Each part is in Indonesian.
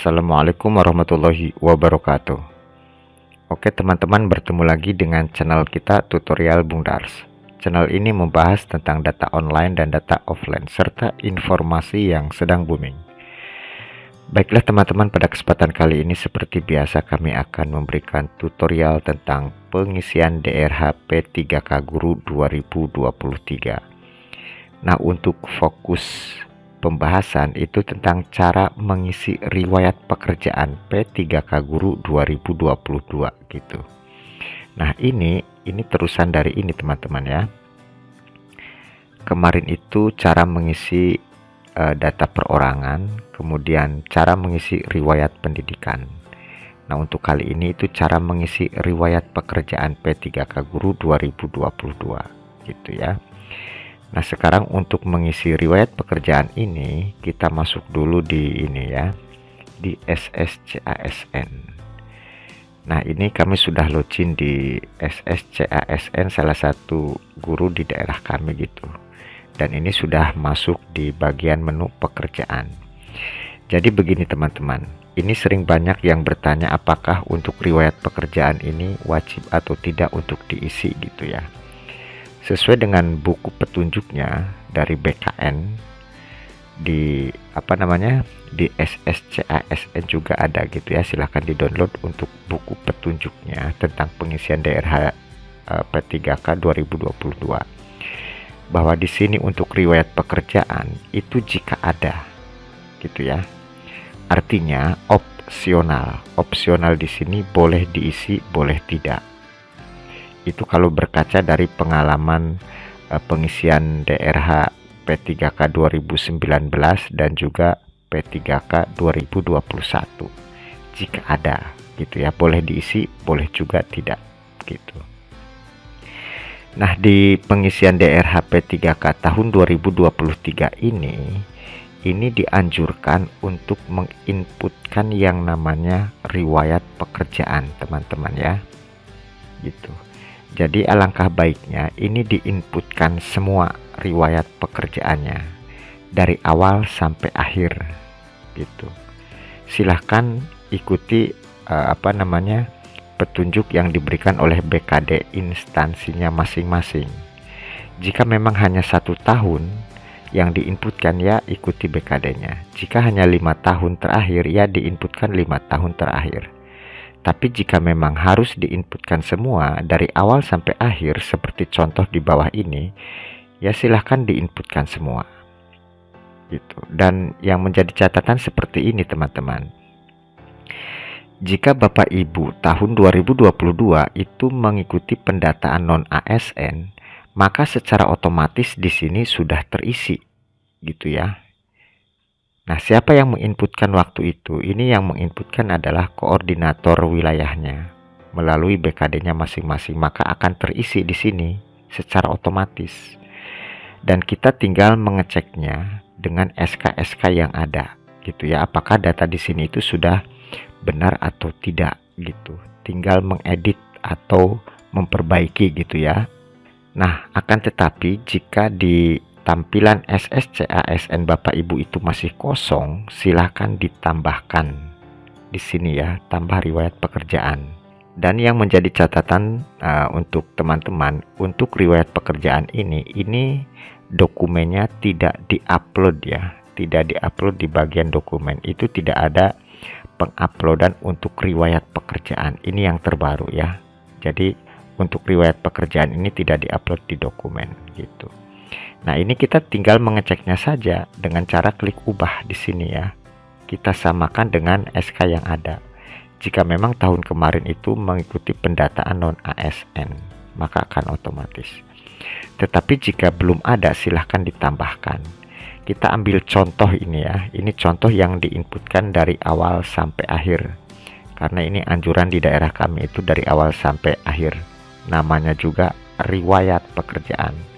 Assalamualaikum warahmatullahi wabarakatuh. Oke teman-teman, bertemu lagi dengan channel kita Tutorial Bung Dars. Channel ini membahas tentang data online dan data offline serta informasi yang sedang booming. Baiklah teman-teman, pada kesempatan kali ini seperti biasa kami akan memberikan tutorial tentang pengisian DRH P3K Guru 2023. Nah, untuk fokus pembahasan itu tentang cara mengisi riwayat pekerjaan P3K Guru 2022 gitu. Nah, ini terusan dari ini teman-teman ya. Kemarin itu cara mengisi data perorangan, kemudian cara mengisi riwayat pendidikan. Nah, untuk kali ini itu cara mengisi riwayat pekerjaan P3K Guru 2022 gitu ya. Nah, sekarang untuk mengisi riwayat pekerjaan ini kita masuk dulu di ini ya, di SSCASN. Nah, ini kami sudah login di SSCASN salah satu guru di daerah kami gitu. Dan ini sudah masuk di bagian menu pekerjaan. Jadi begini teman-teman, ini sering banyak yang bertanya apakah untuk riwayat pekerjaan ini wajib atau tidak untuk diisi gitu ya. Sesuai dengan buku petunjuknya dari BKN di di SSCASN juga ada gitu ya. Silahkan di-download untuk buku petunjuknya tentang pengisian DRH P3K 2022. Bahwa di sini untuk riwayat pekerjaan itu jika ada gitu ya. Artinya opsional. Opsional di sini boleh diisi, boleh tidak. Itu kalau berkaca dari pengalaman pengisian DRH P3K 2019 dan juga P3K 2021. Jika ada gitu ya, boleh diisi, boleh juga tidak gitu. Nah, di pengisian DRH P3K tahun 2023 ini dianjurkan untuk menginputkan yang namanya riwayat pekerjaan, teman-teman ya. Gitu. Jadi alangkah baiknya ini diinputkan semua riwayat pekerjaannya dari awal sampai akhir gitu. Silahkan ikuti petunjuk yang diberikan oleh BKD instansinya masing-masing. Jika memang hanya 1 tahun yang diinputkan, ya ikuti BKD-nya. Jika hanya 5 tahun terakhir, ya diinputkan 5 tahun terakhir. Tapi jika memang harus diinputkan semua dari awal sampai akhir seperti contoh di bawah ini, ya silahkan diinputkan semua gitu. Dan yang menjadi catatan seperti ini teman-teman, jika Bapak Ibu tahun 2022 itu mengikuti pendataan non-ASN, maka secara otomatis di sini sudah terisi gitu ya. Nah, siapa yang menginputkan waktu itu? Ini yang menginputkan adalah koordinator wilayahnya melalui BKD-nya masing-masing, maka akan terisi di sini secara otomatis. Dan kita tinggal mengeceknya dengan SK-SK yang ada gitu ya. Apakah data di sini itu sudah benar atau tidak gitu. Tinggal mengedit atau memperbaiki gitu ya. Nah, akan tetapi jika di tampilan SSCASN Bapak Ibu itu masih kosong, silahkan ditambahkan di sini ya, tambah riwayat pekerjaan. Dan yang menjadi catatan untuk teman-teman, untuk riwayat pekerjaan ini dokumennya tidak diupload ya, tidak diupload di bagian dokumen. Itu tidak ada penguploadan untuk riwayat pekerjaan. Ini yang terbaru ya. Jadi untuk riwayat pekerjaan ini tidak diupload di dokumen gitu. Nah, ini kita tinggal mengeceknya saja dengan cara klik ubah di sini ya. Kita samakan dengan SK yang ada. Jika memang tahun kemarin itu mengikuti pendataan non-ASN, maka akan otomatis. Tetapi jika belum ada, silahkan ditambahkan. Kita ambil contoh ini ya. Ini contoh yang diinputkan dari awal sampai akhir. Karena ini anjuran di daerah kami itu dari awal sampai akhir. Namanya juga riwayat pekerjaan.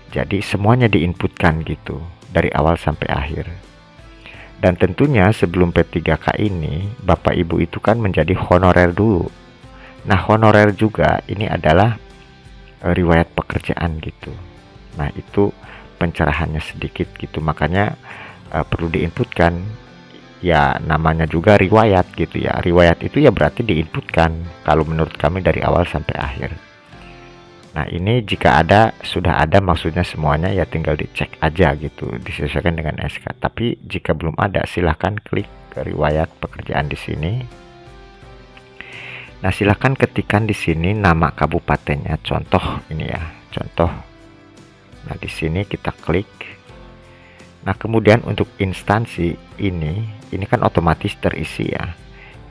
Jadi semuanya diinputkan gitu dari awal sampai akhir. Dan tentunya sebelum P3K ini Bapak Ibu itu kan menjadi honorer dulu. Nah, honorer juga ini adalah riwayat pekerjaan gitu. Nah, itu pencerahannya sedikit gitu. Makanya perlu diinputkan ya namanya juga riwayat gitu ya. Riwayat itu ya berarti diinputkan kalau menurut kami dari awal sampai akhir. Nah, ini jika ada, sudah ada maksudnya semuanya ya tinggal dicek aja gitu, disesuaikan dengan SK. Tapi jika belum ada, silahkan klik ke riwayat pekerjaan di sini. Nah, silahkan ketikkan di sini nama kabupatennya, contoh ini ya, contoh. Nah, di sini kita klik. Nah, kemudian untuk instansi ini kan otomatis terisi ya.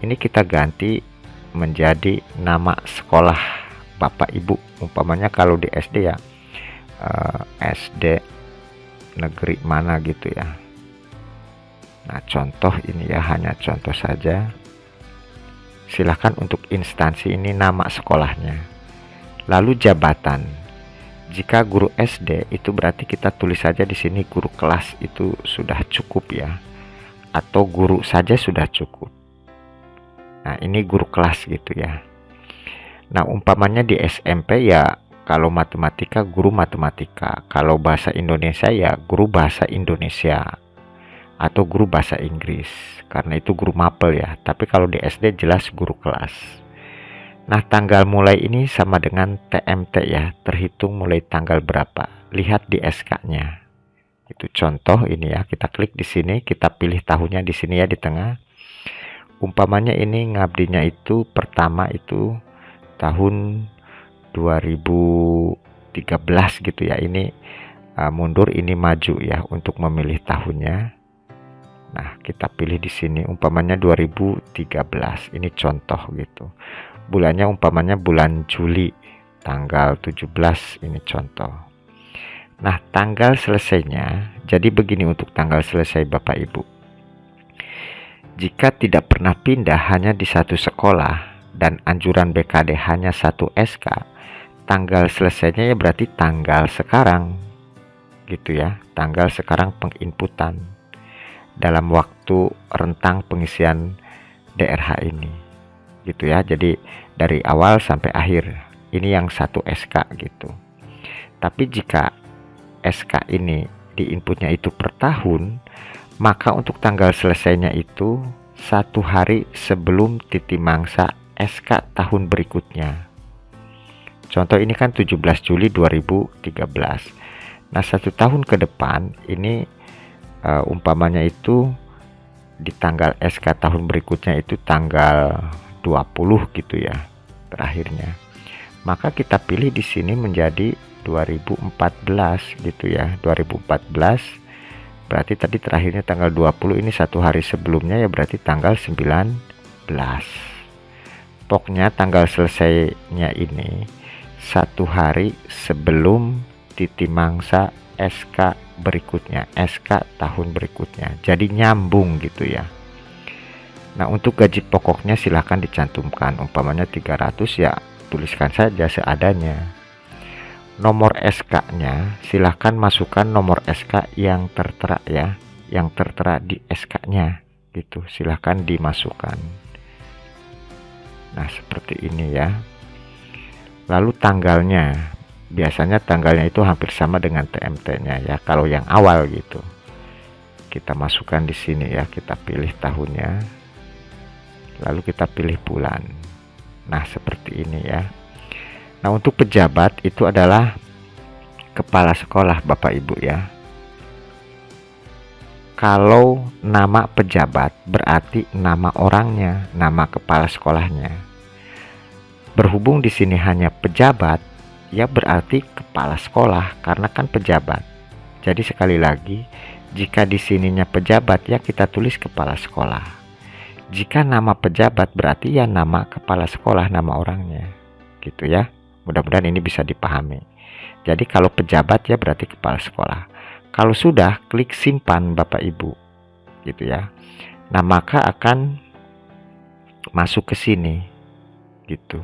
Ini kita ganti menjadi nama sekolah Bapak Ibu, umpamanya kalau di SD ya SD negeri mana gitu ya. Nah, contoh ini ya, hanya contoh saja. Silahkan untuk instansi ini nama sekolahnya. Lalu jabatan. Jika guru SD itu berarti kita tulis saja di sini guru kelas, itu sudah cukup ya. Atau guru saja sudah cukup. Nah, ini guru kelas gitu ya. Nah, umpamanya di SMP ya kalau matematika guru matematika, kalau bahasa Indonesia ya guru bahasa Indonesia atau guru bahasa Inggris, karena itu guru mapel ya. Tapi kalau di SD jelas guru kelas. Nah, tanggal mulai ini sama dengan TMT ya, terhitung mulai tanggal berapa. Lihat di SK-nya. Itu contoh ini ya, kita klik di sini, kita pilih tahunnya di sini ya di tengah. Umpamanya ini ngabdinya itu pertama itu tahun 2013 gitu ya. Ini mundur, ini maju ya untuk memilih tahunnya. Nah, kita pilih di sini umpamanya 2013. Ini contoh gitu. Bulannya umpamanya bulan Juli tanggal 17, ini contoh. Nah, tanggal selesainya jadi begini untuk tanggal selesai Bapak Ibu. Jika tidak pernah pindah hanya di satu sekolah dan anjuran BKD hanya satu SK, tanggal selesainya ya berarti tanggal sekarang gitu ya, tanggal sekarang penginputan dalam waktu rentang pengisian DRH ini gitu ya. Jadi dari awal sampai akhir ini yang satu SK gitu. Tapi jika SK ini di inputnya itu per tahun, maka untuk tanggal selesainya itu 1 hari sebelum titi mangsa SK tahun berikutnya. Contoh ini kan 17 Juli 2013. Nah, 1 tahun ke depan ini umpamanya itu di tanggal SK tahun berikutnya itu tanggal 20 gitu ya terakhirnya. Maka kita pilih di sini menjadi 2014 gitu ya. 2014 berarti tadi terakhirnya tanggal 20, ini 1 hari sebelumnya ya berarti tanggal 19. Pokoknya tanggal selesainya ini 1 hari sebelum titi mangsa SK berikutnya, SK tahun berikutnya. Jadi nyambung gitu ya. Nah, untuk gaji pokoknya silahkan dicantumkan, umpamanya 300 ya tuliskan saja seadanya. Nomor SK-nya silahkan masukkan nomor SK yang tertera ya, yang tertera di SK-nya gitu, silahkan dimasukkan. Nah, seperti ini ya. Lalu tanggalnya, biasanya tanggalnya itu hampir sama dengan TMT-nya ya, kalau yang awal gitu. Kita masukkan di sini ya, kita pilih tahunnya. Lalu kita pilih bulan. Nah, seperti ini ya. Nah, untuk pejabat itu adalah kepala sekolah Bapak Ibu ya. Kalau nama pejabat berarti nama orangnya, nama kepala sekolahnya. Berhubung di sini hanya pejabat, ya berarti kepala sekolah karena kan pejabat. Jadi sekali lagi, jika di sininya pejabat ya kita tulis kepala sekolah. Jika nama pejabat berarti ya nama kepala sekolah, nama orangnya. Gitu ya. Mudah-mudahan ini bisa dipahami. Jadi kalau pejabat ya berarti kepala sekolah. Kalau sudah, klik simpan Bapak Ibu. Gitu ya. Nah, maka akan masuk ke sini. Gitu.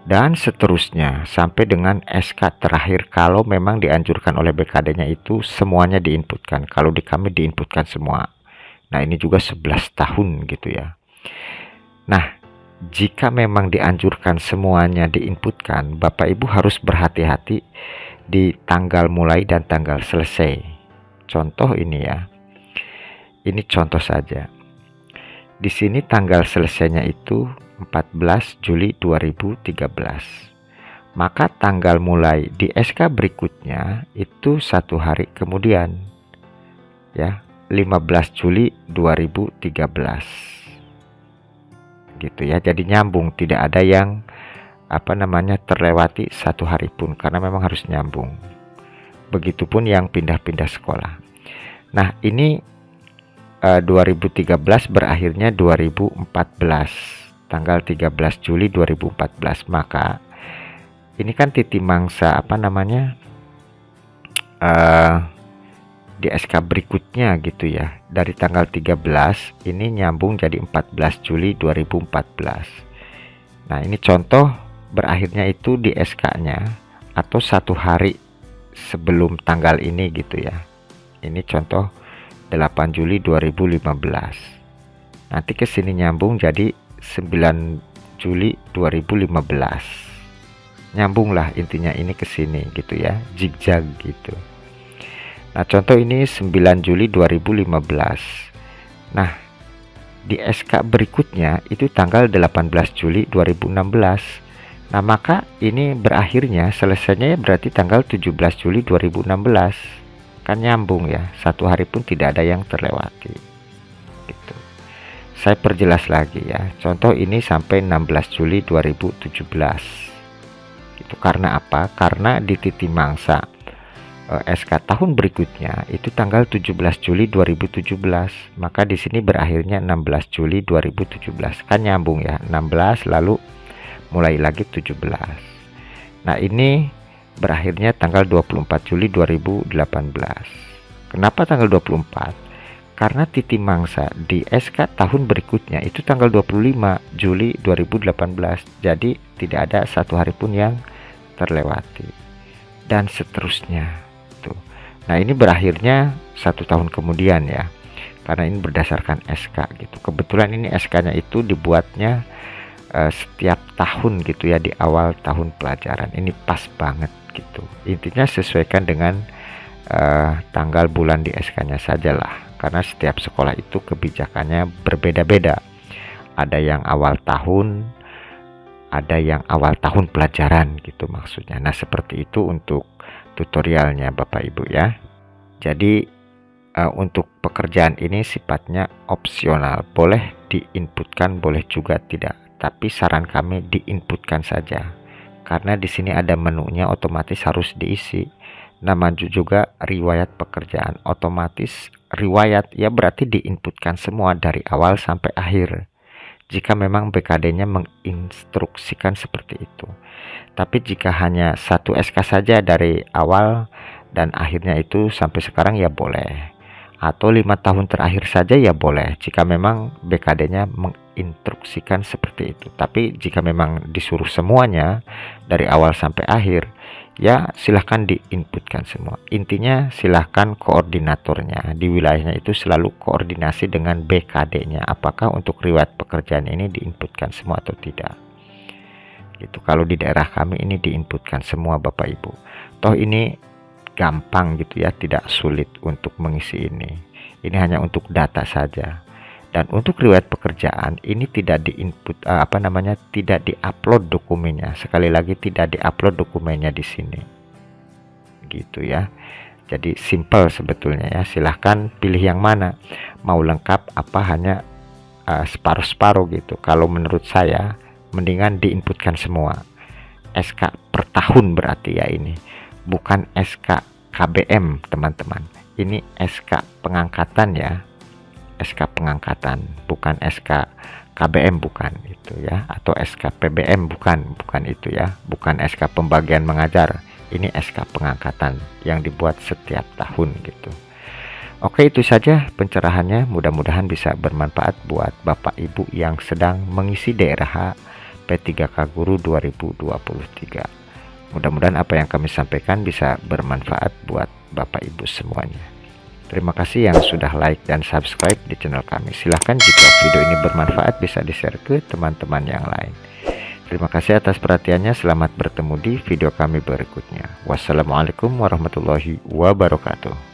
Dan seterusnya sampai dengan SK terakhir kalau memang dianjurkan oleh BKD-nya itu semuanya diinputkan. Kalau di kami diinputkan semua. Nah, ini juga 11 tahun gitu ya. Nah, jika memang dianjurkan semuanya diinputkan, Bapak Ibu harus berhati-hati di tanggal mulai dan tanggal selesai. Contoh ini ya. Ini contoh saja. Di sini tanggal selesainya itu 14 Juli 2013. Maka tanggal mulai di SK berikutnya itu 1 hari kemudian, ya, 15 Juli 2013. Gitu ya. Jadi nyambung, tidak ada yang terlewati 1 hari pun, karena memang harus nyambung. Begitupun yang pindah-pindah sekolah. Nah, ini 2013 berakhirnya 2014, tanggal 13 Juli 2014. Maka ini kan titi mangsa di SK berikutnya gitu ya. Dari tanggal 13 ini nyambung jadi 14 Juli 2014. Nah, ini contoh berakhirnya itu di SK-nya atau 1 hari sebelum tanggal ini gitu ya. Ini contoh 8 Juli 2015. Nanti ke sini nyambung jadi 9 Juli 2015. Nyambung lah intinya ini ke sini gitu ya, zigzag gitu. Nah, contoh ini 9 Juli 2015. Nah, di SK berikutnya itu tanggal 18 Juli 2016. Nah, maka ini berakhirnya selesainya berarti tanggal 17 Juli 2016. Kan nyambung ya, 1 hari pun tidak ada yang terlewati gitu. Saya perjelas lagi ya. Contoh ini sampai 16 Juli 2017. Gitu. Karena apa? Karena di titi mangsa SK tahun berikutnya itu tanggal 17 Juli 2017. Maka di sini berakhirnya 16 Juli 2017. Kan nyambung ya, 16 lalu mulai lagi 17. Nah, ini berakhirnya tanggal 24 Juli 2018. Kenapa tanggal 24? Karena titi mangsa di SK tahun berikutnya itu tanggal 25 Juli 2018. Jadi tidak ada 1 hari pun yang terlewati. Dan seterusnya tuh. Nah, ini berakhirnya 1 tahun kemudian ya. Karena ini berdasarkan SK gitu. Kebetulan ini SK-nya itu dibuatnya setiap tahun gitu ya, di awal tahun pelajaran. Ini pas banget gitu. Intinya sesuaikan dengan tanggal bulan di SK-nya sajalah. Karena setiap sekolah itu kebijakannya berbeda-beda. Ada yang awal tahun, ada yang awal tahun pelajaran gitu maksudnya. Nah, seperti itu untuk tutorialnya Bapak Ibu ya. Jadi untuk pekerjaan ini sifatnya opsional. Boleh diinputkan, boleh juga tidak. Tapi saran kami diinputkan saja. Karena di sini ada menunya, otomatis harus diisi. Nama juga riwayat pekerjaan, otomatis riwayat ya berarti diinputkan semua dari awal sampai akhir. Jika memang BKD-nya menginstruksikan seperti itu. Tapi jika hanya 1 SK saja dari awal dan akhirnya itu sampai sekarang ya boleh. Atau 5 tahun terakhir saja ya boleh, jika memang BKD-nya menginstruksikan seperti itu. Tapi jika memang disuruh semuanya dari awal sampai akhir, ya silahkan diinputkan semua. Intinya silahkan koordinatornya di wilayahnya itu selalu koordinasi dengan BKD-nya. Apakah untuk riwayat pekerjaan ini diinputkan semua atau tidak. Gitu. Kalau di daerah kami ini diinputkan semua Bapak Ibu. Toh ini gampang gitu ya, tidak sulit untuk mengisi ini. Ini hanya untuk data saja. Dan untuk riwayat pekerjaan ini tidak diinput tidak diupload dokumennya. Sekali lagi tidak diupload dokumennya di sini. Gitu ya. Jadi simple sebetulnya ya. Silahkan pilih yang mana. Mau lengkap apa hanya separuh-separuh gitu. Kalau menurut saya mendingan diinputkan semua. SK per tahun berarti ya ini. Bukan SK KBM teman-teman. Ini SK pengangkatan ya. SK pengangkatan, bukan SK KBM, bukan itu ya. Atau SK PBM, bukan itu ya. Bukan SK pembagian mengajar. Ini SK pengangkatan yang dibuat setiap tahun gitu. Oke, itu saja pencerahannya. Mudah-mudahan bisa bermanfaat buat Bapak Ibu yang sedang mengisi daerah P3K Guru 2023. Mudah-mudahan apa yang kami sampaikan bisa bermanfaat buat Bapak Ibu semuanya. Terima kasih yang sudah like dan subscribe di channel kami. Silahkan jika video ini bermanfaat bisa di-share ke teman-teman yang lain. Terima kasih atas perhatiannya. Selamat bertemu di video kami berikutnya. Wassalamualaikum warahmatullahi wabarakatuh.